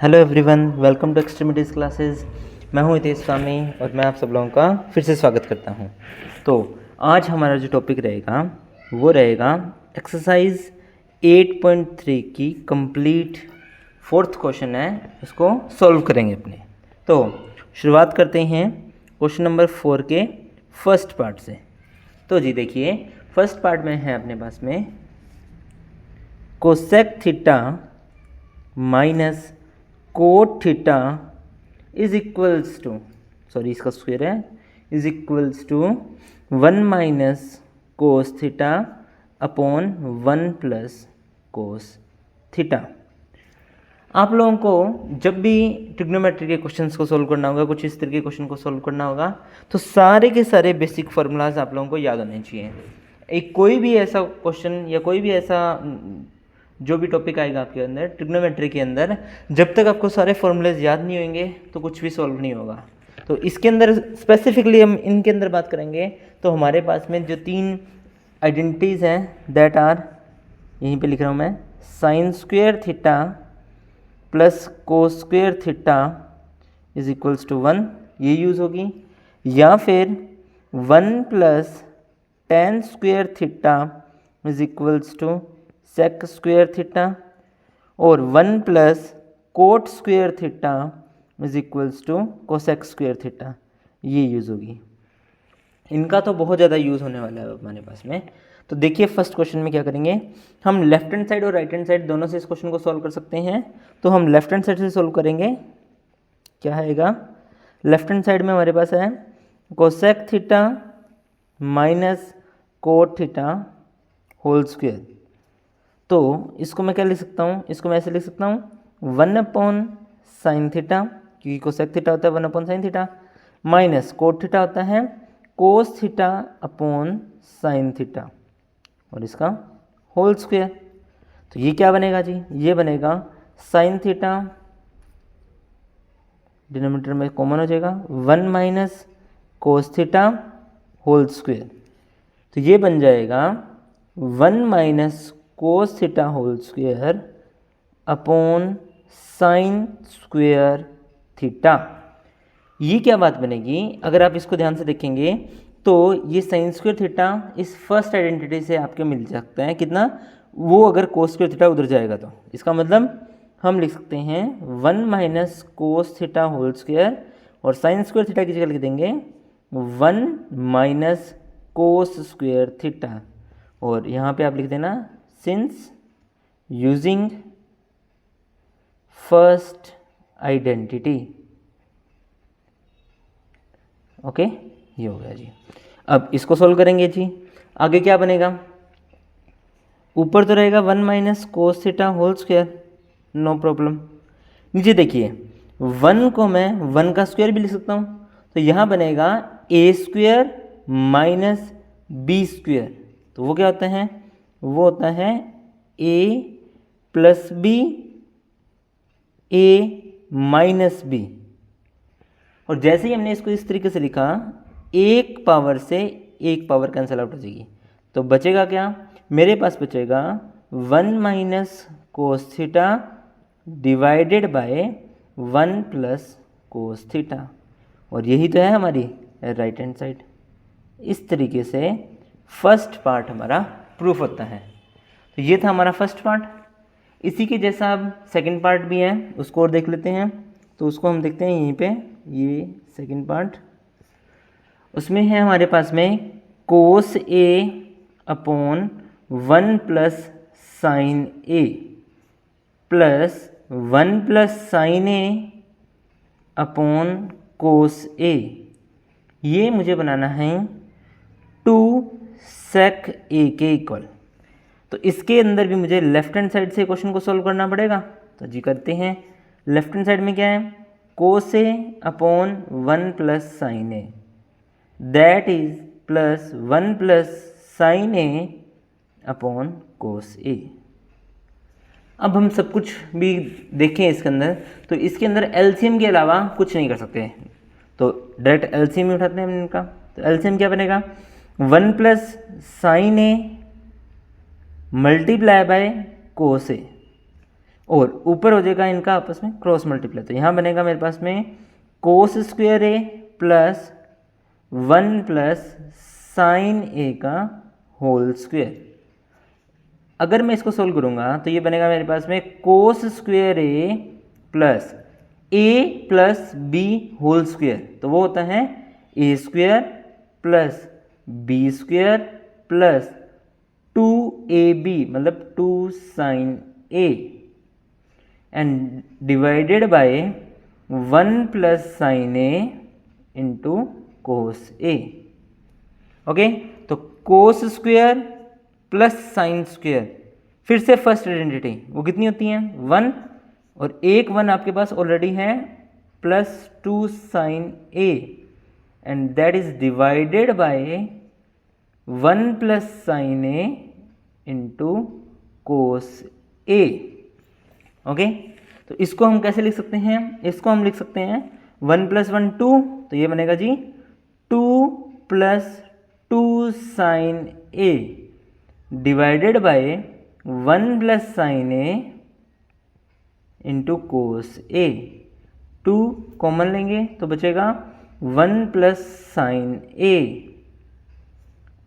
Hello everyone, welcome to extremities classes. मैं हूं हितेश स्वामी और मैं आप सब लोगों का फिर से स्वागत करता हूं। तो आज हमारा जो टॉपिक रहेगा वो रहेगा एक्सरसाइज 8.3 की कंप्लीट फोर्थ क्वेश्चन है, उसको सॉल्व करेंगे अपने। तो शुरुआत करते हैं क्वेश्चन नंबर 4 के फर्स्ट पार्ट से। तो जी देखिए, फर्स्ट पार्ट में है अपने पास में cosec theta minus cot theta is equals to, sorry इसका स्क्वायर है, is equals to 1 minus cos theta upon 1 plus cos theta. आप लोगों को जब भी ट्रिग्नोमेट्री के क्वेश्चंस को सॉल्व करना होगा, कुछ इस तरह के क्वेश्चन को सॉल्व करना होगा, तो सारे के सारे बेसिक फार्मूलाज आप लोगों को याद होने चाहिए। एक कोई भी ऐसा क्वेश्चन या कोई भी ऐसा जो भी टॉपिक आएगा आपके अंदर ट्रिग्नोमेट्री के अंदर, जब तक आपको सारे फॉर्मूलेज याद नहीं होंगे तो कुछ भी सॉल्व नहीं होगा। तो इसके अंदर स्पेसिफिकली हम इनके अंदर बात करेंगे। तो हमारे पास में जो तीन आइडेंटिटीज़ हैं दैट आर, यहीं पे लिख रहा हूँ मैं, sine square theta plus cos square theta is equals to 1, ये यूज़ होगी। या फिर 1 plus tan square theta is equals to sec square theta, और 1 plus cot square theta is equals to cosec square theta, ये use होगी। इनका तो बहुत ज़्यादा यूज़ होने वाला है हमारे पास में। तो देखिए फर्स्ट क्वेश्चन में क्या करेंगे, हम लेफ्ट हैंड साइड और राइट हैंड साइड दोनों से इस क्वेश्चन को सॉल्व कर सकते हैं। तो हम लेफ्ट हैंड साइड से सॉल्व करेंगे। क्या आएगा, लेफ्ट हैंड साइड में हमारे पास है cosec theta minus cot theta whole square. तो इसको मैं क्या लिख सकता हूँ, इसको मैं ऐसे लिख सकता हूँ 1 अपॉन साइन थीटा, क्योंकि कोसेक थीटा होता है 1 upon sine theta, minus cot theta होता है कोस थीटा अपॉन साइन थीटा, और इसका होल स्क्वायर। तो ये क्या बनेगा जी, ये बनेगा साइन थीटा, डिनोमिनेटर में कॉमन हो जाएगा, 1 minus cos theta whole square. तो ये बन जाएगा 1 minus cos theta whole square upon sine square theta. ये क्या बात बनेगी, अगर आप इसको ध्यान से देखेंगे तो ये साइन स्क्वायर थीटा इस फर्स्ट आइडेंटिटी से आपके मिल सकता है कितना, वो अगर कोस स्क्वायर थीटा उधर जाएगा तो इसका मतलब हम लिख सकते हैं 1 minus cos theta whole square, और साइन स्क्वायर थीटा की जगह लिख देंगे 1 माइनस कोस स्क्वायर थीटा, और यहाँ पे आप लिख देना since using first identity. Okay, ये हो गया जी। अब इसको सोल्व करेंगे जी, आगे क्या बनेगा, ऊपर तो रहेगा 1 minus cos theta whole square, no problem. नीचे देखिए 1 को मैं 1 का स्क्वायर भी लिख सकता हूँ, तो यहाँ बनेगा ए स्क्वायर माइनस बी स्क्वायर। तो वो क्या होता है, वो होता है ए plus b, a minus b. और जैसे ही हमने इसको इस तरीके से लिखा, एक पावर से एक पावर कैंसिल आउट हो जाएगी, तो बचेगा क्या, मेरे पास बचेगा 1 minus cos theta divided by 1 plus cos theta, और यही तो है हमारी राइट हैंड साइड। इस तरीके से फर्स्ट पार्ट हमारा प्रूफ होता है। तो ये था हमारा फर्स्ट पार्ट। इसी के जैसा अब सेकंड पार्ट भी है, उसको और देख लेते हैं। तो उसको हम देखते हैं यहीं पे, ये सेकंड पार्ट, उसमें है हमारे पास में कोस a upon 1 plus sine a plus 1 plus sine a upon cos ए। ये मुझे बनाना है 2 सेक ए के इक्वल। तो इसके अंदर भी मुझे लेफ्ट हैंड साइड से क्वेश्चन को सॉल्व करना पड़ेगा। तो जी करते हैं। लेफ्ट हैंड साइड में क्या है, cos a upon 1 plus sine a, that is plus 1 plus sine a upon cos a. अब हम सब कुछ भी देखें इसके अंदर, तो इसके अंदर एलसीएम के अलावा कुछ नहीं कर सकते, तो डायरेक्ट एलसीएम ही उठाते हैं हम इनका। तो एलसीएम क्या बनेगा, 1 plus sine a multiply by cos a, और ऊपर हो जाएगा इनका आपस में क्रॉस मल्टीप्लाई। तो यहाँ बनेगा मेरे पास में cos square a plus 1 plus sine a का होल स्क्वायर। अगर मैं इसको सोल्व करूँगा तो ये बनेगा मेरे पास में cos square a plus b whole square. तो वो होता है a square plus b square plus 2ab मतलब 2 sine a and divided by 1 plus sine a into cos a. Okay, तो cos square plus sine square, फिर से first identity वो कितनी होती है 1, और एक 1 आपके पास ऑलरेडी है plus 2 sine a and that is divided by 1 plus sine a into cos a. Okay, तो इसको हम कैसे लिख सकते हैं, इसको हम लिख सकते हैं 1 प्लस 1 2, तो ये बनेगा जी 2 plus 2 sine a divided by 1 plus sine a into cos a. 2 common लेंगे तो बचेगा 1 plus sine a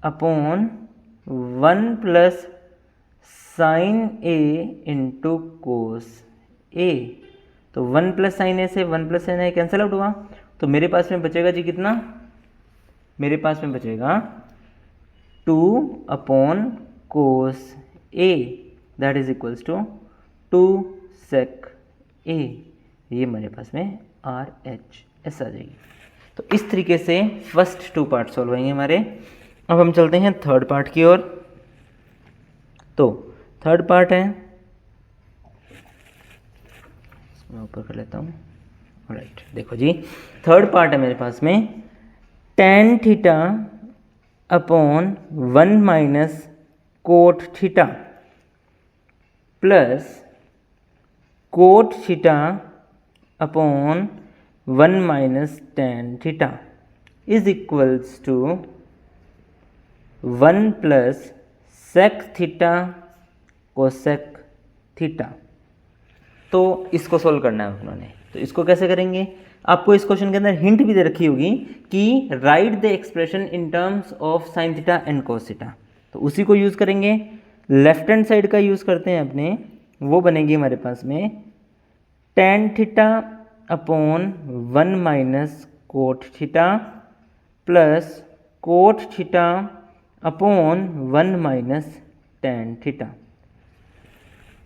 upon 1 plus sine a into cos a. तो 1 प्लस साइन ए से 1 plus sine a cancel out हुआ, तो मेरे पास में बचेगा जी कितना, मेरे पास में बचेगा 2 upon cos a that is equals to 2 sec a. ये मेरे पास में आर एच एस आ जाएगी। तो इस तरीके से फर्स्ट 2 पार्ट सॉल्व होंगे हमारे। अब हम चलते हैं थर्ड पार्ट की ओर। तो थर्ड पार्ट है, मैं ऊपर कर लेता हूँ। राइट, देखो जी थर्ड पार्ट है मेरे पास में tan theta upon 1 minus cot theta plus cot theta upon 1 minus tan theta is equals to 1 plus sec theta cosec theta. तो इसको सोल्व करना है उन्होंने, तो इसको कैसे करेंगे, आपको इस क्वेश्चन के अंदर हिंट भी दे रखी होगी कि right the expression in terms of sine theta and cos theta. तो उसी को यूज़ करेंगे, लेफ्ट हैंड साइड का यूज़ करते हैं अपने, वो बनेगी हमारे पास में tan theta upon 1 minus cot theta plus cot theta upon 1 minus tan theta.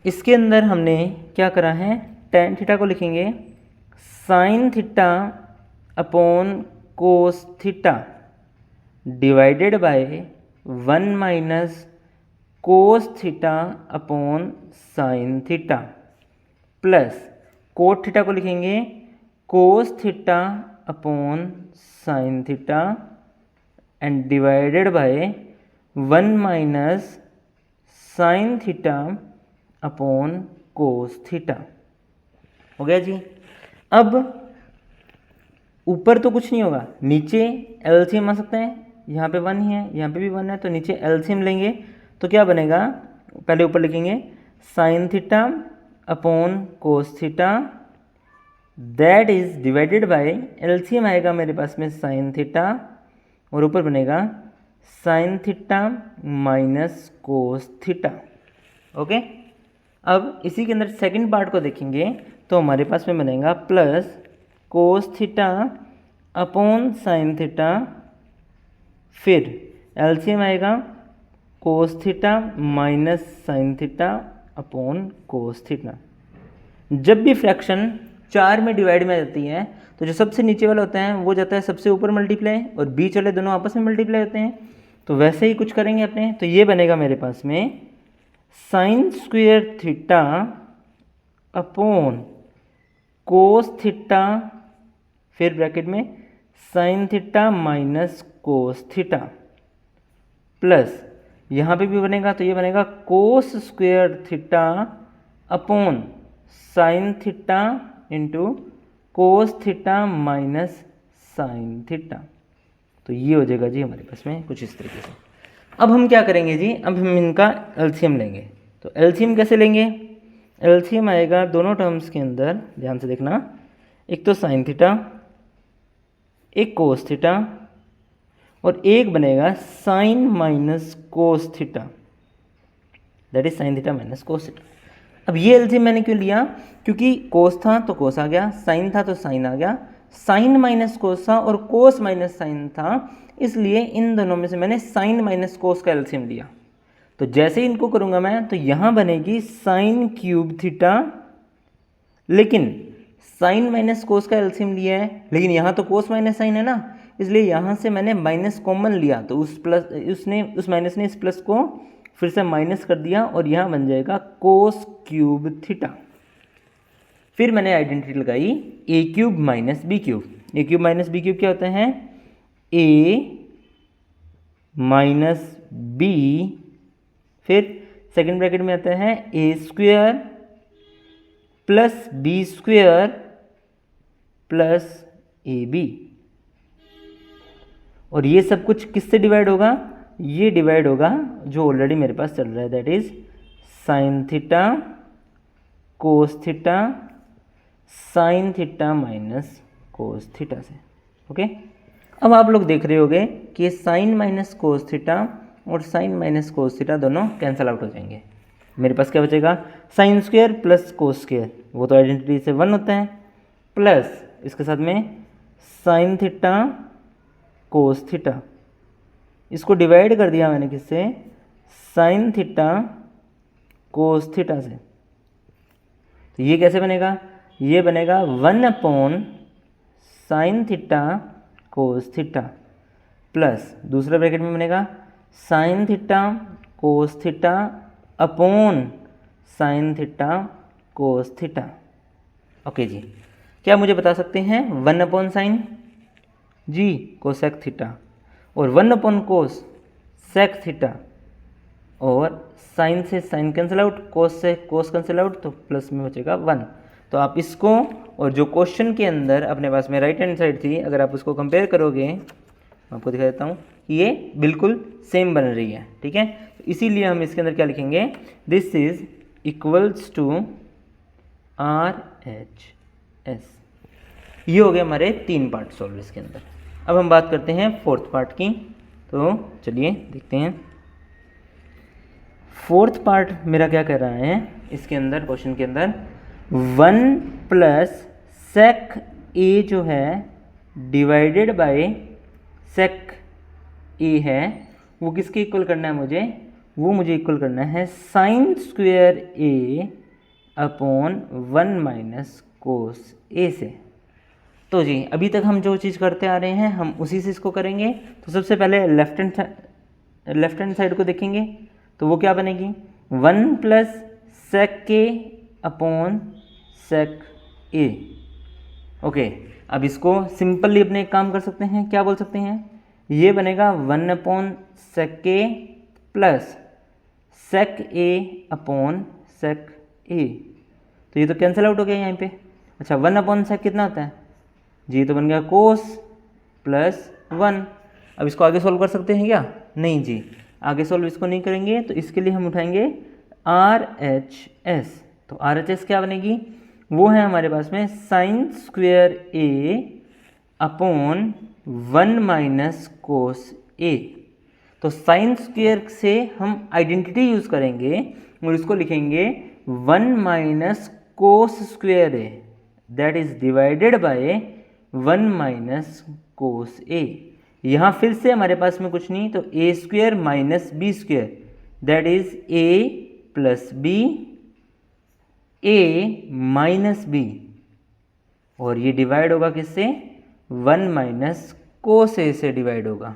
इसके अंदर हमने क्या करा है, tan थीटा को लिखेंगे sine theta upon cos theta divided by 1 minus cos theta upon sine theta plus cot theta को लिखेंगे कोस theta upon sine theta and divided by 1 minus sine theta upon cos theta. हो गया जी। अब ऊपर तो कुछ नहीं होगा, नीचे एलसीएम आ सकते हैं, यहाँ पे 1 ही है, यहाँ पे भी 1 है, तो नीचे एलसीएम लेंगे तो क्या बनेगा, पहले ऊपर लिखेंगे sine theta upon cos theta that is divided bye LCM आएगा मेरे पास में साइन थीटा और ऊपर बनेगा sine theta minus cos theta. Okay, अब इसी के अंदर सेकंड पार्ट को देखेंगे तो हमारे पास में बनेगा plus cos theta upon sine theta, फिर एलसीएम आएगा cos theta minus sine theta upon cos theta. जब भी फ्रैक्शन 4 में डिवाइड में जाती है तो जो सबसे नीचे वाला होता है वो जाता है सबसे ऊपर मल्टीप्लाई और बीच वाले दोनों आपस में मल्टीप्लाई होते हैं। तो वैसे ही कुछ करेंगे अपने, तो ये बनेगा मेरे पास में sign square theta upon cos theta, फिर ब्रैकेट में sign theta minus cos theta plus यहाँ पे भी बनेगा तो ये बनेगा कोस square theta upon sine theta into cos theta minus sine theta. तो ये हो जाएगा जी हमारे पास में कुछ इस तरीके से। अब हम क्या करेंगे जी, अब हम इनका एलसीएम लेंगे। तो एलसीएम कैसे लेंगे, एलसीएम आएगा दोनों टर्म्स के अंदर, ध्यान से देखना, एक तो साइन थीटा, एक कोस थीटा, और एक बनेगा sine minus cos theta, that is sine theta minus cos theta. अब ये एलसीएम मैंने क्यों लिया, क्योंकि कोस था तो कोस आ गया, साइन था तो साइन आ गया, साइन माइनस कोस था और कोस माइनस साइन था, इसलिए इन दोनों में से मैंने साइन माइनस कोस का एलसीएम लिया। तो जैसे ही इनको करूंगा मैं तो यहाँ बनेगी साइन क्यूब थीटा, लेकिन साइन माइनस कोस का एलसीएम लिया है, लेकिन यहाँ तो कोस माइनस साइन है ना, इसलिए यहाँ से मैंने माइनस कॉमन लिया, तो उस माइनस ने इस प्लस को फिर से माइनस कर दिया और यहाँ बन जाएगा कोस क्यूब थीटा। फिर मैंने आइडेंटिटी लगाई a cube minus b cube. A cube minus b cube क्या होता है, ए माइनस बी, फिर सेकंड ब्रैकेट में आता है a square plus b square plus a b, और ये सब कुछ किससे डिवाइड होगा, ये डिवाइड होगा जो ऑलरेडी मेरे पास चल रहा है, that is sine theta cos theta sine theta minus cos theta से। ओके, अब आप लोग देख रहे होगे कि साइन माइनस कोस थीटा और साइन माइनस कोस थीटा दोनों कैंसिल आउट हो जाएंगे। मेरे पास क्या बचेगा, sign square plus cos square, वो तो आइडेंटिटी से 1 होता है, प्लस इसके साथ में साइन थीटा कोस थीटा, इसको डिवाइड कर दिया मैंने किससे, साइन थीटा कोस थीटा से। तो ये कैसे बनेगा, ये बनेगा 1 upon sine theta cos theta, plus दूसरे ब्रैकेट में बनेगा sine theta cos theta upon sine theta cos theta. Okay जी, क्या मुझे बता सकते हैं 1 अपॉन साइन जी कोसेक थीटा, और 1 अपॉन कोस सेक थीटा, और साइन से साइन कैंसिल आउट, कोस से कोस कैंसिल आउट, तो प्लस में बचेगा 1। तो आप इसको और जो क्वेश्चन के अंदर अपने पास में राइट हैंड साइड थी, अगर आप उसको कंपेयर करोगे, मैं आपको दिखा देता हूँ कि ये बिल्कुल सेम बन रही है। ठीक है, तो इसीलिए हम इसके अंदर क्या लिखेंगे, this is equals to RHS। ये हो गए हमारे 3 पार्ट सॉल्व इसके अंदर। अब हम बात करते हैं 4th पार्ट की, तो चलिए देखते हैं 4th पार्ट मेरा क्या कह रहा है इसके अंदर, क्वेश्चन के अंदर 1 प्लस सेक ए जो है डिवाइडेड बाय सेक ए है, वो किसके इक्वल करना है मुझे, वो मुझे इक्वल करना है साइन स्क्वेयर ए अपॉन 1 माइनस कोस ए से। तो जी अभी तक हम जो चीज़ करते आ रहे हैं हम उसी से इसको करेंगे। तो सबसे पहले लेफ्ट हैंड साइड को देखेंगे, तो वो क्या बनेगी, 1 प्लस सेक के अपॉन सेक ए। ओके, अब इसको सिंपली अपने एक काम कर सकते हैं, क्या बोल सकते हैं, ये बनेगा 1 अपॉन सेक के प्लस सेक ए अपॉन सेक ए। तो ये तो कैंसिल आउट हो गया यहाँ पे। अच्छा, 1 अपॉन सेक कितना होता है जी, तो बन गया कोस प्लस 1। अब इसको आगे सॉल्व कर सकते हैं क्या, नहीं जी, आगे सॉल्व इसको नहीं करेंगे, तो इसके लिए हम उठाएंगे RHS। तो RHS क्या बनेगी, वो है हमारे पास में sine square A upon 1 minus cos a. तो साइन स्क्वेयर से हम आइडेंटिटी यूज करेंगे और इसको लिखेंगे 1 minus cos square a, that is divided by 1 minus cos a. यहाँ फिर से हमारे पास में कुछ नहीं, तो a square minus b square, that is a plus b, a minus b, और ये डिवाइड होगा किससे, 1 माइनस कोस ए से डिवाइड होगा।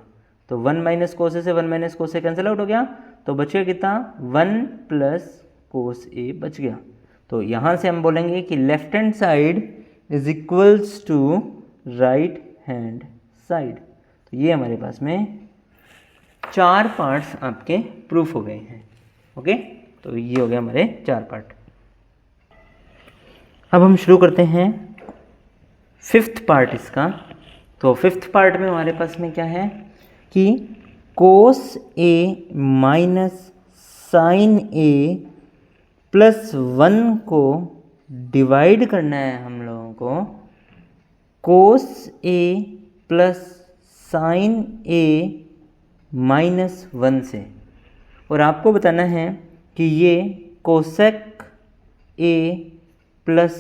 तो 1 माइनस कोस ए से 1 माइनस कोस ए कैंसिल आउट हो गया, तो बच गया कितना, 1 प्लस कोस ए बच गया। तो यहाँ से हम बोलेंगे कि left hand side is equals to right hand side. तो ये हमारे पास में 4 पार्ट्स आपके प्रूफ हो गए हैं। ओके, तो ये हो गए हमारे 4 पार्ट। अब हम शुरू करते हैं 5th पार्ट इसका। तो 5th पार्ट में हमारे पास में क्या है कि कोस ए माइनस साइन ए +1 को डिवाइड करना है हम लोगों को कोस ए प्लस साइन ए -1 से, और आपको बताना है कि ये cosec A plus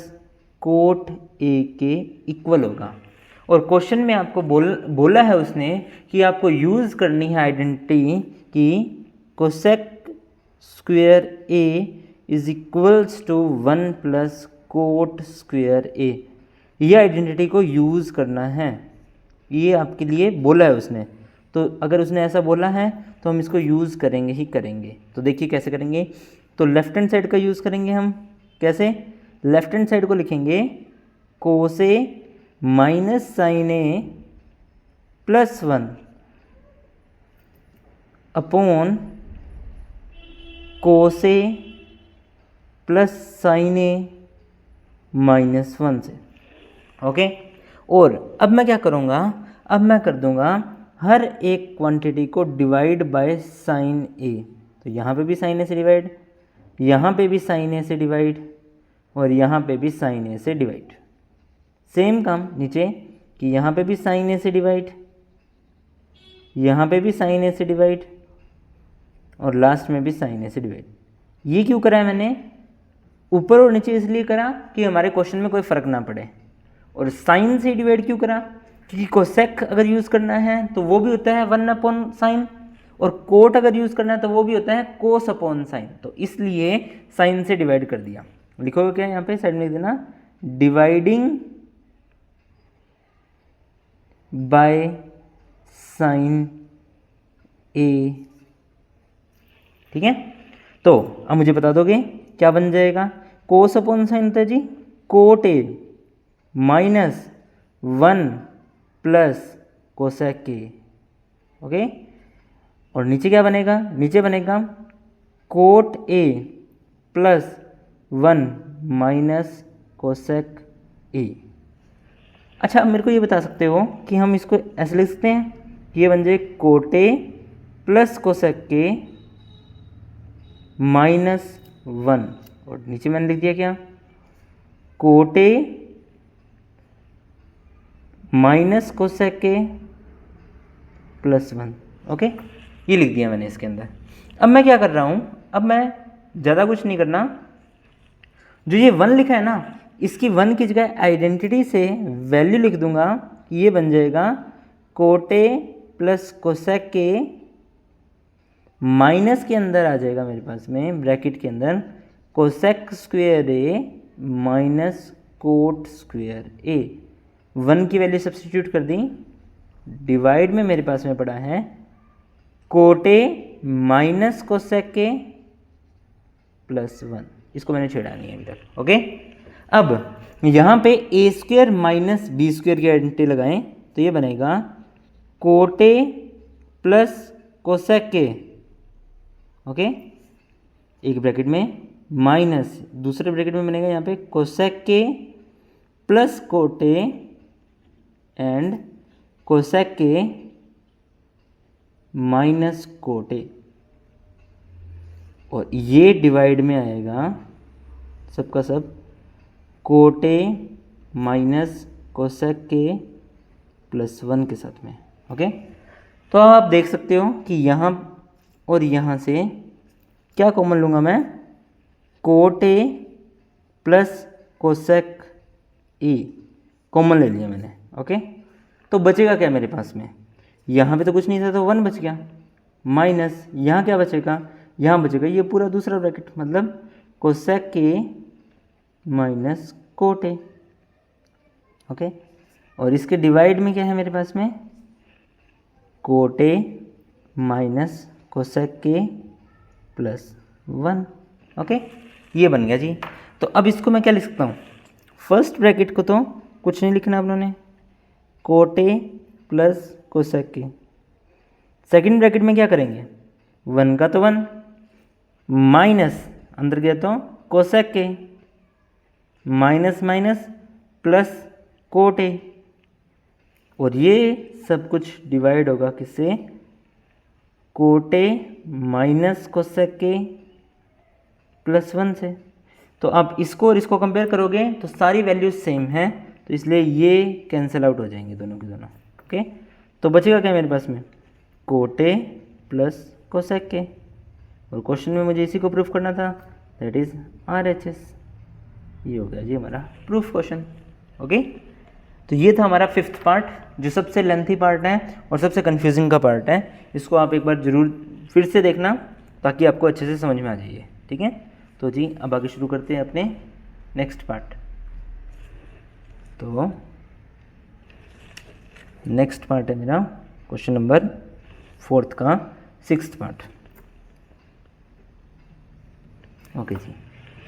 cot A के इक्वल होगा। और क्वेश्चन में आपको बोला है उसने कि आपको यूज़ करनी है आइडेंटिटी कि cosec square a is equals to 1 plus cot square a. ये आइडेंटिटी को यूज़ करना है, ये आपके लिए बोला है उसने। तो अगर उसने ऐसा बोला है तो हम इसको यूज़ करेंगे ही करेंगे। तो देखिए कैसे करेंगे। तो लेफ्ट हैंड साइड का यूज़ करेंगे हम। कैसे? लेफ्ट हैंड साइड को लिखेंगे कोस a minus sine A +1 upon cos a plus sine ए -1 से। ओके। और अब मैं क्या करूँगा, अब मैं कर दूँगा हर एक क्वांटिटी को डिवाइड बाय साइन ए। तो यहाँ पे भी साइन ए से डिवाइड, यहाँ पे भी साइन ए से डिवाइड, और यहाँ पे भी साइन ए से डिवाइड। सेम काम नीचे कि यहाँ पे भी साइन ए से डिवाइड, यहाँ पे भी साइन ए से डिवाइड, और लास्ट में भी साइन ए से डिवाइड। ये क्यों करा है मैंने? ऊपर और नीचे इसलिए करा कि हमारे क्वेश्चन में कोई फ़र्क ना पड़े। और साइन से डिवाइड क्यों करा? क्योंकि कोसेक अगर यूज़ करना है तो वो भी होता है 1 अपॉन साइन, और कोट अगर यूज़ करना है तो वो भी होता है कोस अपॉन साइन। तो इसलिए साइन से डिवाइड कर दिया। लिखोगे क्या यहाँ पे साइड में लिख देना, डिवाइडिंग बाय साइन ए। ठीक है। तो अब मुझे बता दोगे क्या बन जाएगा? कोस अपॉन साइन होता है जी cot a -1 plus cosec a. Okay. और नीचे क्या बनेगा? नीचे बनेगा cot a plus 1 minus cosec a. अच्छा, अब मेरे को ये बता सकते हो कि हम इसको ऐसे लिख सकते हैं कि ये बन जाए कोट ए प्लस कोसेक के -1, और नीचे मैंने लिख दिया क्या? कोट ए माइनस कोसेक के +1। ओके, ये लिख दिया मैंने इसके अंदर। अब मैं क्या कर रहा हूँ, अब मैं ज़्यादा कुछ नहीं करना। जो ये 1 लिखा है ना, इसकी 1 की जगह आइडेंटिटी से वैल्यू लिख दूंगा कि ये बन जाएगा कोट ए प्लस कोसेक के माइनस के अंदर आ जाएगा मेरे पास में ब्रैकेट के अंदर कोसेक स्क्वायर ए माइनस कोट स्क्वायर ए। 1 की वैल्यू सब्स्टिट्यूट कर दी, डिवाइड में मेरे पास में पड़ा है कोट ए माइनस कोसेक के +1। इसको मैंने छेड़ा नहीं है अभी तक। ओके। अब यहाँ पे ए स्क्वायर माइनस बी स्क्वायर की आइडेंटिटी लगाएं तो ये बनेगा कोट ए प्लस कोसेक के, ओके, एक ब्रैकेट में माइनस दूसरे ब्रैकेट में बनेगा यहाँ पे कोसेक के plus cot A and cosec के माइनस कोट ए, और ये डिवाइड में आएगा सबका सब कोट ए माइनस कोसेक के +1 के साथ में। ओके। तो अब आप देख सकते हो कि यहाँ और यहाँ से क्या कॉमन लूँगा मैं, coat a plus cosec A common ले लिया मैंने। ओके। तो बचेगा क्या मेरे पास में, यहाँ पे तो कुछ नहीं था तो 1 बच गया, माइनस यहाँ क्या बचेगा, यहाँ बचेगा ये पूरा दूसरा ब्रैकेट, मतलब कोसेक के माइनस कोट ए। ओके। और इसके डिवाइड में क्या है मेरे पास में, कोट ए माइनस कोसेक के +1। ओके, ये बन गया जी। तो अब इसको मैं क्या लिख सकता हूँ, फर्स्ट ब्रैकेट को तो कुछ नहीं लिखना आप लोगों ने, कोट ए प्लस कोसेक के। सेकेंड ब्रैकेट में क्या करेंगे, 1 का तो 1 माइनस अंदर गया तो कोसेक के minus minus plus cot A, और ये सब कुछ डिवाइड होगा किससे, कोट ए माइनस कोसेक के +1 से। तो आप इसको और इसको कंपेयर करोगे तो सारी वैल्यूज सेम हैं, तो इसलिए ये कैंसिल आउट हो जाएंगे दोनों के दोनों। ओके, तो बचेगा क्या मेरे पास में, कोट ए प्लस कोसेक के, और क्वेश्चन में मुझे इसी को प्रूफ करना था, दैट इज RHS। ये हो गया जी हमारा प्रूफ क्वेश्चन। ओके, तो ये था हमारा 5th पार्ट, जो सबसे लेंथी पार्ट है और सबसे कंफ्यूजिंग का पार्ट है। इसको आप एक बार ज़रूर फिर से देखना ताकि आपको अच्छे से समझ में आ जाइए। ठीक है, तो जी अब आगे शुरू करते हैं अपने नेक्स्ट पार्ट। तो नेक्स्ट पार्ट है मेरा क्वेश्चन नंबर 4th का 6th पार्ट। ओके जी,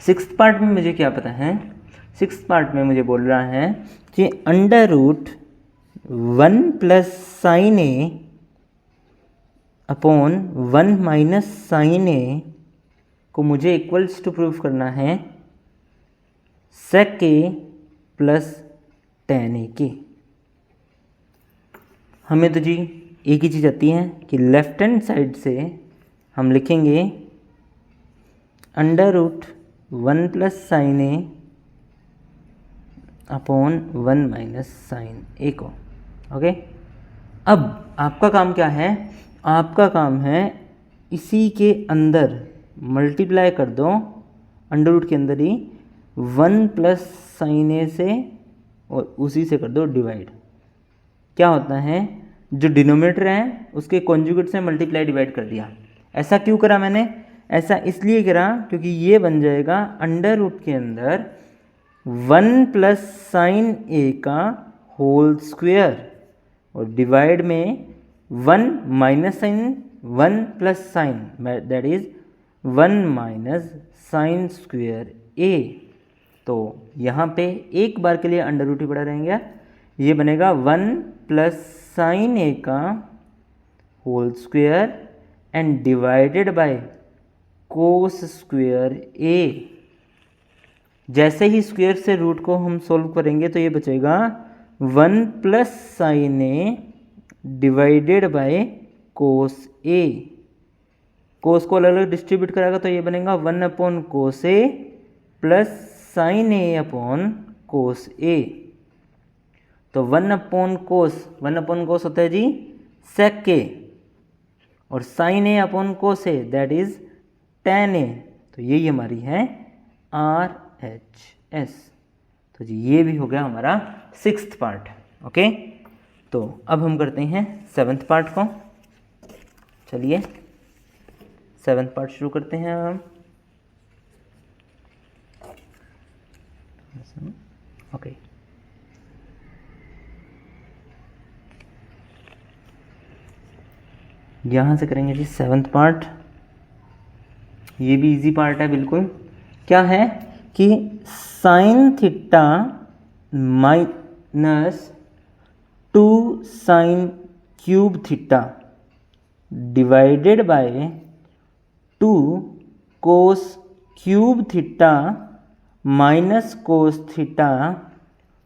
6th पार्ट में मुझे क्या पता है, 6th पार्ट में मुझे बोल रहा है कि √1 plus sine a upon 1 minus sine ए को मुझे इक्वल्स टू प्रूफ करना है सेक ए प्लस टेन ए के। हमें तो जी एक ही चीज़ आती है कि लेफ्ट हैंड साइड से हम लिखेंगे √1 plus sine a upon 1 minus sine ए को। ओके, अब आपका काम क्या है, आपका काम है इसी के अंदर मल्टीप्लाई कर दो, अंडर रूट के अंदर ही 1 प्लस साइन ए से और उसी से कर दो डिवाइड। क्या होता है, जो डिनोमिनेटर है उसके कॉन्जुगेट से मल्टीप्लाई डिवाइड कर दिया। ऐसा क्यों करा मैंने, ऐसा इसलिए करा क्योंकि ये बन जाएगा अंडर रूट के अंदर 1 प्लस साइन ए का होल स्क्वायर और डिवाइड में 1 minus sine 1 plus sine that is 1 minus sine square a. तो यहाँ पे एक बार के लिए अंडर रूट ही पड़ा रहेंगे, ये बनेगा 1 प्लस साइन ए का whole square and divided by cos square a. जैसे ही स्क्वायर से रूट को हम सोल्व करेंगे तो ये बचेगा 1 plus sine a divided by cos a. Cos को अलग अलग डिस्ट्रीब्यूट कराएगा तो ये बनेगा 1 upon cos a plus sine a upon cos a. तो 1 अपॉन कोस होता है जी सेक ए, और sine a upon cos a that is tan a. तो यही हमारी है RHS। तो जी ये भी हो गया हमारा 6th पार्ट। ओके, तो अब हम करते हैं 7th पार्ट को। चलिए 7th पार्ट शुरू करते हैं हम। ओके, यहाँ से करेंगे जी 7th पार्ट। ये भी इजी पार्ट है बिल्कुल। क्या है कि sine theta minus 2 sine cube theta divided by 2 cos cube theta minus cos theta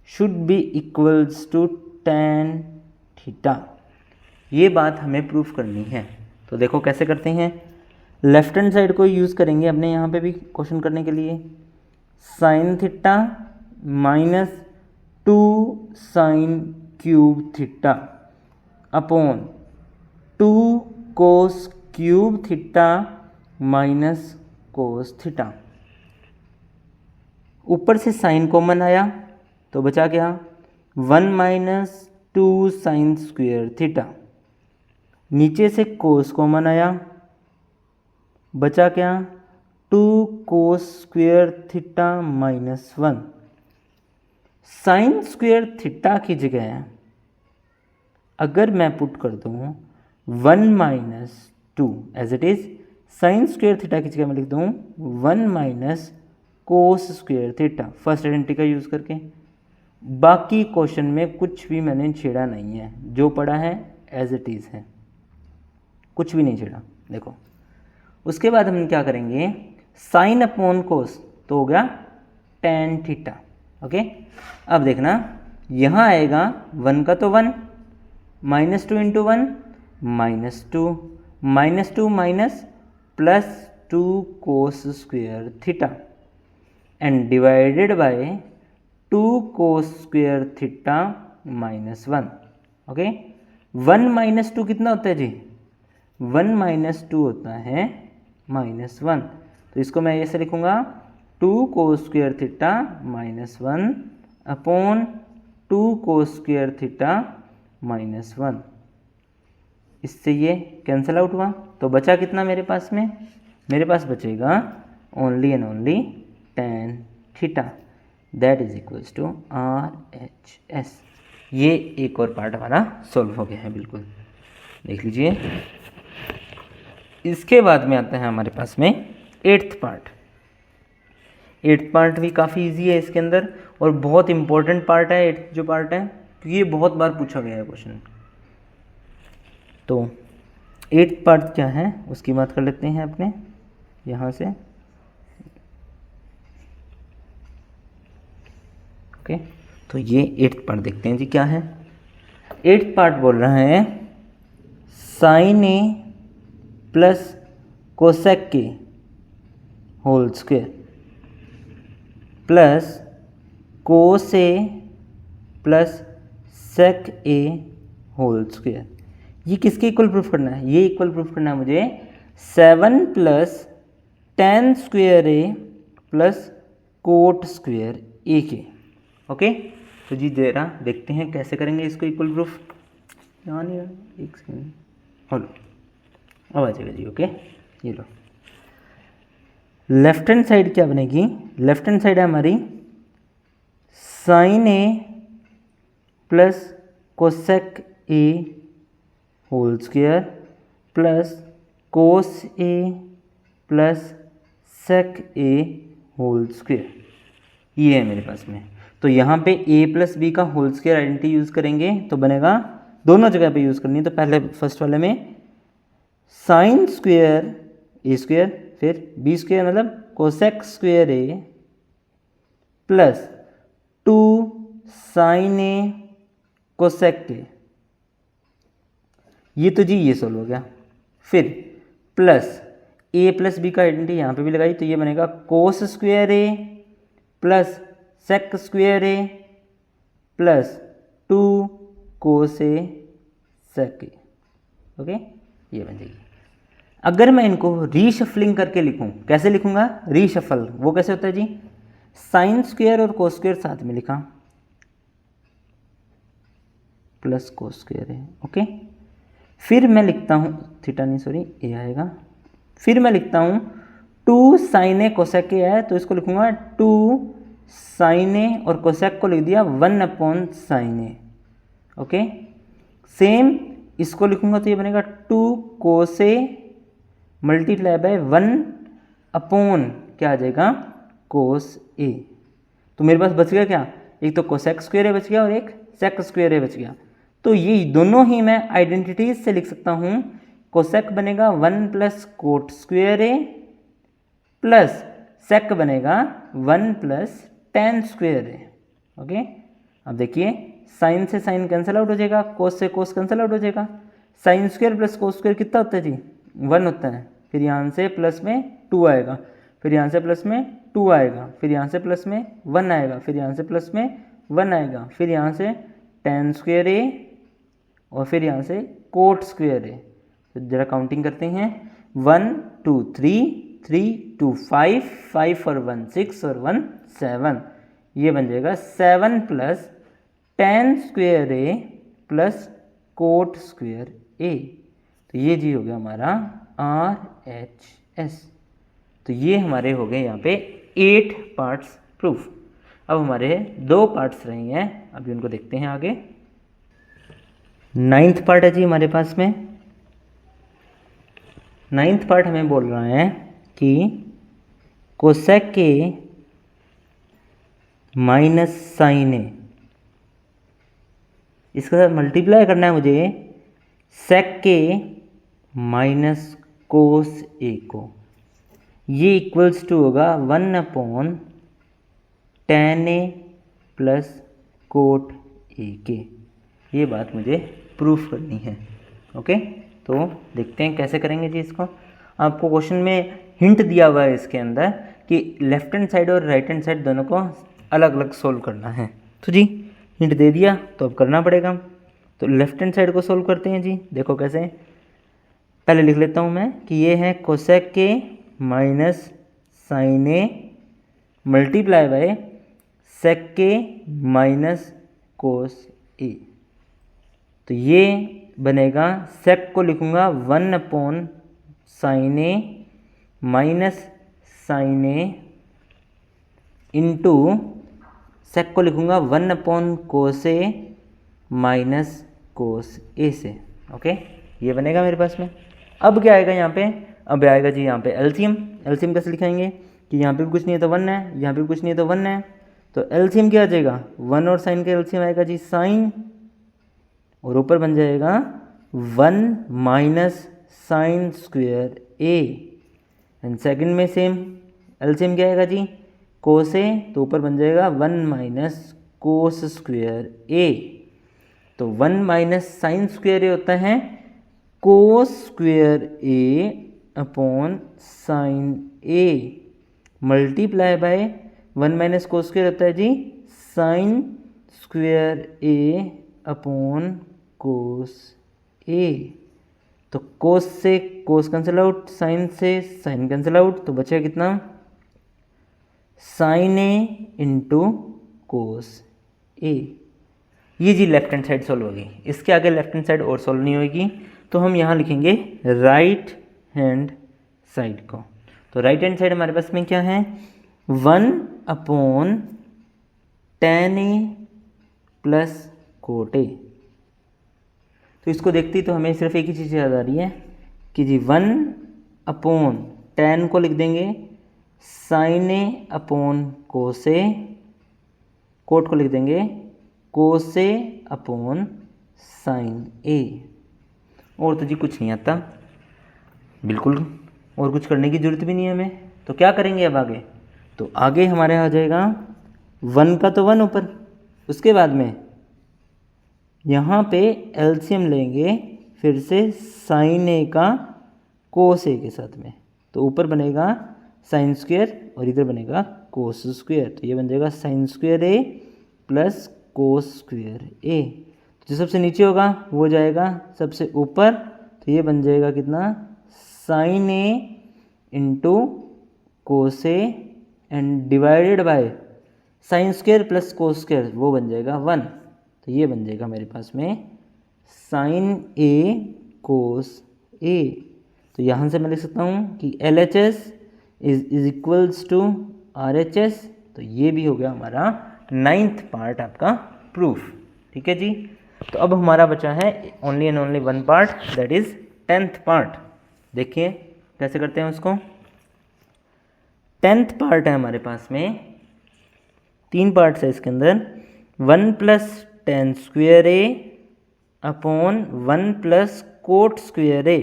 should be equals to tan theta. ये बात हमें प्रूफ करनी है। तो देखो कैसे करते हैं, लेफ्ट हैंड साइड को यूज़ करेंगे अपने यहाँ पे भी क्वेश्चन करने के लिए। Sign theta minus 2 sine cube theta upon 2 cos cube theta minus cos theta. ऊपर से साइन कॉमन आया तो बचा क्या, 1 माइनस 2 साइन स्क्वायर थीटा। नीचे से कोस कॉमन आया, बचा क्या, 2 cos square theta minus 1। Sine square theta की जगह अगर मैं पुट कर दूँ 1 minus 2 as it is, sine square theta की जगह मैं लिख दूँ 1 minus cos square theta, first identity का यूज़ करके। बाकी क्वेश्चन में कुछ भी मैंने छेड़ा नहीं है, जो पड़ा है एज इट इज़ है, कुछ भी नहीं छेड़ा। देखो उसके बाद हम क्या करेंगे, साइन अपॉन कोस तो हो गया tan थीटा। ओके, अब देखना यहाँ आएगा 1 का तो 1, -2 into 1 -2, -2 minus 2 cos square theta and divided by 2 cos square theta minus 1। Okay, 1 minus 2 कितना होता है जी? 1 माइनस 2 होता है -1। तो इसको मैं ऐसे लिखूंगा 2 cos square theta -1 upon 2 cos square theta -1। इससे ये कैंसिल आउट हुआ, तो बचा कितना मेरे पास में? मेरे पास बचेगा only and only tan theta, that is equals to RHS। ये एक और पार्ट हमारा सॉल्व हो गया है, बिल्कुल देख लीजिए। इसके बाद में आता है हमारे पास में 8th पार्ट। 8th पार्ट भी काफ़ी इजी है इसके अंदर, और बहुत इंपॉर्टेंट पार्ट है 8th जो पार्ट है, क्योंकि ये बहुत बार पूछा गया है क्वेश्चन। तो 8th पार्ट क्या है उसकी बात कर लेते हैं अपने यहाँ से। ओके, तो ये 8th पार्ट देखते हैं जी क्या है। 8th पार्ट बोल रहा है sin A प्लस कोसेक के whole square plus cos a plus sec a whole square. ये किसके इक्वल प्रूफ करना है? ये इक्वल प्रूफ करना है मुझे 7 plus tan square a plus cot square ए के। ओके, तो जी जरा देखते हैं कैसे करेंगे इसको इक्वल प्रूफ। यानी एक सेकेंड, हेलो, अब आ जाएगा जी। ओके, ये लो, लेफ्ट हैंड साइड क्या बनेगी? लेफ्ट हैंड साइड है हमारी sine a plus cosec a whole square plus cos a plus sec a whole square. ये है मेरे पास में। तो यहाँ पे a प्लस बी का होल स्क्वायर आइडेंटिटी यूज़ करेंगे तो बनेगा, दोनों जगह पे यूज़ करनी है। तो पहले फर्स्ट वाले में साइन स्क्वायर ए स्क्वायर, फिर बी स्क्वायर मतलब cosec square a plus 2 sine A cosec के। ये तो जी ये सोल्व हो गया। फिर प्लस a प्लस बी का आइडेंटिटी यहाँ पे भी लगाई, तो ये बनेगा कोस square a plus sec square a plus 2 cos A sec A. Okay, ये बन जाएगी। अगर मैं इनको रीशफलिंग करके लिखूं, कैसे लिखूंगा? रीशफल वो कैसे होता है जी? साइन स्क्वायर और कोस स्क्वायर साथ में लिखा प्लस कोस स्क्वायर है। ओके, फिर मैं लिखता हूं थीटा नहीं सॉरी ए आएगा। फिर मैं लिखता हूं 2 साइन ए कोसेक ए है, तो इसको लिखूंगा 2 साइन ए और कोसेक को लिख दिया 1 अपॉन साइन ए। ओके, सेम इसको लिखूंगा तो ये बनेगा 2 कोस ए मल्टीप्लाई बाय 1 अपॉन क्या आ जाएगा? कोस ए। तो मेरे पास बच गया क्या? एक तो कोसेक स्क्वायर ए बच गया और एक सेक स्क्वायर ए बच गया। तो ये दोनों ही मैं आइडेंटिटीज से लिख सकता हूँ। कोसेक बनेगा 1 plus cot square a plus सेक बनेगा 1 प्लस tan स्क्वायर ए। ओके, अब देखिए साइन से साइन कैंसिल आउट हो जाएगा, कोस से कोस कैंसिल आउट हो जाएगा। Sign square plus cos square कितना होता है जी? 1 होता है। फिर यहाँ से प्लस में 2 आएगा, फिर यहाँ से प्लस में 2 आएगा, फिर यहाँ से प्लस में 1 आएगा, फिर यहाँ से प्लस में 1 आएगा, फिर यहाँ से tan स्क्वायर ए और फिर यहाँ से कोट स्क्वायर ए। तो जरा काउंटिंग करते हैं, 1 2 3 3 2 5 5 और 1 6 और 1 7। ये बन जाएगा 7 plus tan square a plus cot square a. तो ये जी हो गया हमारा RHS। तो ये हमारे हो गए यहाँ पे 8 पार्ट्स प्रूफ। अब हमारे 2 पार्ट्स रहे हैं, अभी उनको देखते हैं आगे। 9th पार्ट है जी हमारे पास में। 9th पार्ट हमें बोल रहा है कि कोसेक के माइनस साइन ए, इसके साथ मल्टीप्लाई करना है मुझे सेक के माइनस कोस ए को। ये इक्वल्स टू होगा 1 upon tan A plus cot A के। ये बात मुझे प्रूफ करनी है। ओके, तो देखते हैं कैसे करेंगे जी इसको। आपको क्वेश्चन में हिंट दिया हुआ है इसके अंदर कि लेफ्ट हैंड साइड और राइट हैंड साइड दोनों को अलग अलग सोल्व करना है। तो जी हिंट दे दिया तो अब करना पड़ेगा। तो लेफ्ट हैंड साइड को सोल्व करते हैं जी। देखो कैसे, पहले लिख लेता हूँ मैं कि ये है कोसेक के minus sine a multiply by sec के माइनस कोस ए। तो ये बनेगा, सेक को लिखूँगा 1 sign A minus sine a into sec को लिखूँगा 1 कोस ए माइनस कोस ए से। ओके, ये बनेगा मेरे पास में। अब क्या आएगा यहाँ पे, अब आएगा जी यहाँ पे एलसीएम। एलसीएम कैसे लिखाएंगे कि यहाँ पे भी कुछ नहीं है तो 1 है, यहाँ पे भी कुछ नहीं है तो 1 है। तो एलसीएम क्या आ जाएगा, 1 और साइन का एलसीएम आएगा जी साइन, और ऊपर बन जाएगा 1 minus sine square A. And second में सेम एलसीएम क्या आएगा जी कोस ए, तो ऊपर बन जाएगा 1 माइनस कोस स्क्वायर ए। तो 1 माइनस साइन स्क्वायर ए होता है कोस square A upon sine a multiply bye 1 minus cos square होता है जी sign square A upon cos a. तो कोस से कोस कैंसिल आउट, साइन से साइन कैंसिल आउट, तो बचेगा कितना साइन ए इंटू कोस ए। ये जी लेफ्ट हैंड साइड सॉल्व होगी। इसके आगे लेफ्ट हैंड साइड और सॉल्व नहीं होगी, तो हम यहाँ लिखेंगे राइट हैंड साइड को। तो राइट हैंड साइड हमारे पास में क्या है 1 tan A plus cot A. तो इसको देखते ही तो हमें सिर्फ एक ही चीज़ याद आ रही है कि जी 1 tan को लिख देंगे sign a upon cos A, coat को लिख देंगे कोस ए अपॉन साइन ए। और तो जी कुछ नहीं आता बिल्कुल, और कुछ करने की ज़रूरत भी नहीं है हमें। तो क्या करेंगे अब आगे, तो आगे हमारे आ जाएगा 1 का तो 1 ऊपर, उसके बाद में यहाँ पे एलसीएम लेंगे फिर से साइन ए का कोस ए के साथ में। तो ऊपर बनेगा साइन स्क्वायर और इधर बनेगा कोस स्क्वायर। तो ये बन जाएगा sign square a plus cos square ए। जो सबसे नीचे होगा वो जाएगा सबसे ऊपर, तो ये बन जाएगा कितना sine a into cos a and divided by sine square plus cos square, वो बन जाएगा 1। तो ये बन जाएगा मेरे पास में साइन ए कोस ए। तो यहाँ से मैं लिख सकता हूँ कि LHS is equals to RHS। तो ये भी हो गया हमारा 9th पार्ट आपका प्रूफ। ठीक है जी। तो अब हमारा बचा है only and only 1 part, that is 10th part. देखिए कैसे करते हैं उसको। 10th पार्ट है हमारे पास में, 3 पार्ट्स है इसके अंदर। 1 प्लस tan स्क्वेयर ए अपॉन 1 प्लस कोट स्क्वेयर ए।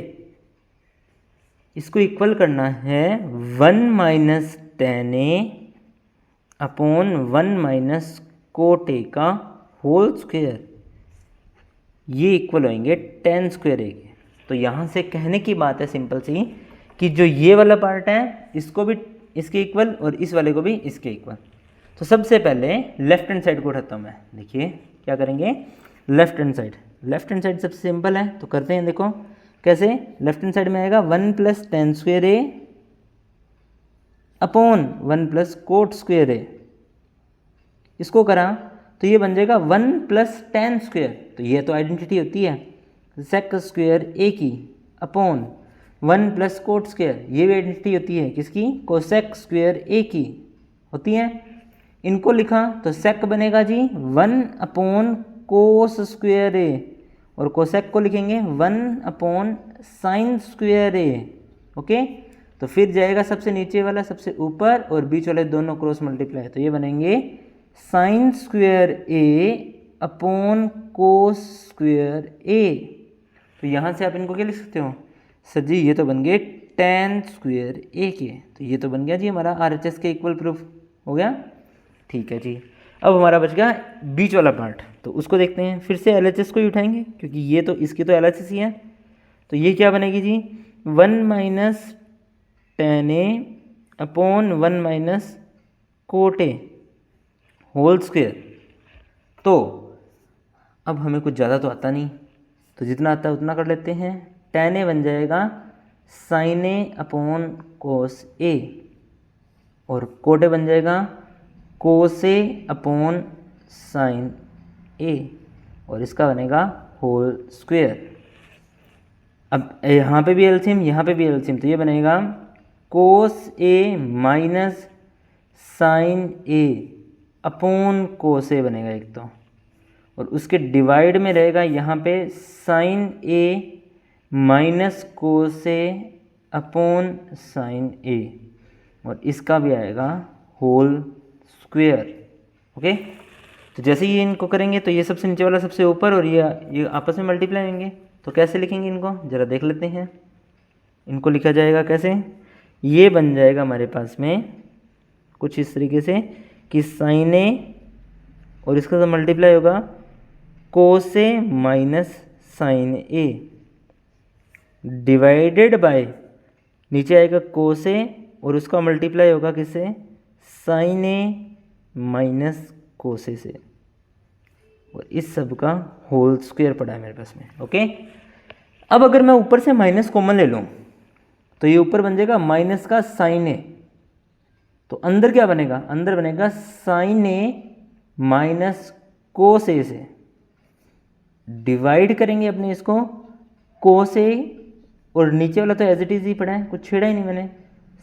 इसको इक्वल करना है 1 माइनस tan ए अपॉन 1 माइनस कोट ए का होल स्क्वेयर। ये इक्वल होंगे tan स्क्वेयर ए के। तो यहाँ से कहने की बात है सिंपल सी कि जो ये वाला पार्ट है इसको भी इसके इक्वल और इस वाले को भी इसके इक्वल। तो सबसे पहले लेफ्ट हैंड साइड को उठाता हूँ मैं। देखिए क्या करेंगे, left hand side. Left hand side सबसे सिंपल है तो करते हैं। देखो कैसे, लेफ्ट हैंड साइड में आएगा 1 प्लस tan स्क्वेयर ए अपॉन 1 प्लस कोट स्क्वेयर ए। इसको करा तो ये बन जाएगा 1 प्लस tan स्क्वेयर। तो ये तो आइडेंटिटी होती है सेक स्क्वेयर ए की अपॉन 1 प्लस कोट स्क्वेयर, ये भी आइडेंटिटी होती है किसकी, कोसेक स्क्वेयर ए की होती है। इनको लिखा तो सेक बनेगा जी 1 अपॉन कोस स्क्वेयर ए, और कोसेक को लिखेंगे 1 अपॉन साइन स्क्वेयर ए। ओके, तो फिर जाएगा सबसे नीचे वाला सबसे ऊपर और बीच वाले दोनों क्रॉस मल्टीप्लाई, तो ये बनेंगे साइन स्क्वेयर ए अपॉन कोस स्क्वेयर ए। तो यहाँ से आप इनको क्या लिख सकते हो सर जी, ये तो बन गए tan स्क्वेयर ए के। तो ये तो बन गया जी हमारा RHS के इक्वल प्रूफ हो गया। ठीक है जी। अब हमारा बच गया बीच वाला पार्ट, तो उसको देखते हैं। फिर से LHS को ही उठाएंगे क्योंकि ये तो इसकी तो LHS ही है। तो ये क्या बनेगी जी 1 minus tan a upon 1 minus cot a whole square. तो अब हमें कुछ ज़्यादा तो आता नहीं, तो जितना आता है उतना कर लेते हैं। tan a बन जाएगा sin a upon cos a, और कोट ए बन जाएगा कोस ए अपॉन साइन ए, और इसका बनेगा होल स्क्वायर। अब यहाँ पे भी एलसीएम, यहाँ पे भी एलसीएम, तो ये बनेगा कोस a minus sine a upon cos ए बनेगा एक तो, और उसके डिवाइड में रहेगा यहाँ पे sign A minus cos a upon sine ए, और इसका भी आएगा होल स्क्वायर। ओके, तो जैसे ही इनको करेंगे तो ये सबसे नीचे वाला सबसे ऊपर, और ये आपस में मल्टीप्लाई होंगे। तो कैसे लिखेंगे इनको ज़रा देख लेते हैं। इनको लिखा जाएगा कैसे, ये बन जाएगा हमारे पास में कुछ इस तरीके से कि साइन ए और इसका तो मल्टीप्लाई होगा cos a minus sine a divided by, नीचे आएगा कोस ए और उसका मल्टीप्लाई होगा किससे, साइन ए माइनस कोस ए से, और इस सब का होल स्क्वायर पड़ा है मेरे पास में। ओके, अब अगर मैं ऊपर से माइनस कॉमन ले लूँ तो ये ऊपर बन जाएगा माइनस का साइन ए, तो अंदर क्या बनेगा, अंदर बनेगा साइन ए माइनस कोस ए से, डिवाइड करेंगे अपने इसको कोस ए, और नीचे वाला तो एज इट इज ही पड़ा है, कुछ छेड़ा ही नहीं मैंने,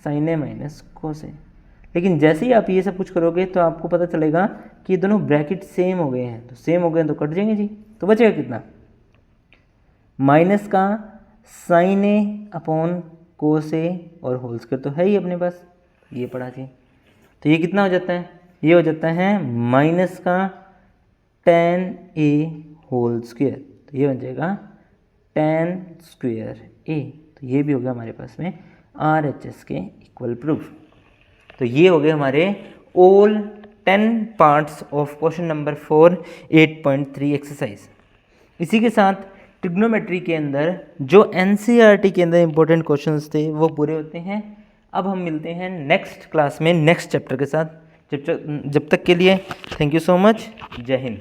साइन ए माइनस कोस ए। लेकिन जैसे ही आप ये सब कुछ करोगे तो आपको पता चलेगा कि ये दोनों ब्रैकेट सेम हो गए हैं, तो सेम हो गए हैं तो कट जाएंगे जी, तो बचेगा कितना, माइनस का sign a upon cos a और होल स्क्वायर तो है ही अपने पास, ये पड़ा जी। तो ये कितना हो जाता है, ये हो जाता है माइनस का tan ए होल स्क्वायर, तो ये बन जाएगा tan स्क्वायर ए। तो ये भी हो गया हमारे पास में RHS के इक्वल प्रूफ। तो ये हो गए हमारे all 10 parts of question number 4 8.3 exercise. इसी के साथ ट्रिग्नोमेट्री के अंदर जो NCERT के अंदर इंपॉर्टेंट क्वेश्चंस थे वो पूरे होते हैं। अब हम मिलते हैं नेक्स्ट क्लास में नेक्स्ट चैप्टर के साथ। जब तक के लिए थैंक यू सो मच। जय हिंद।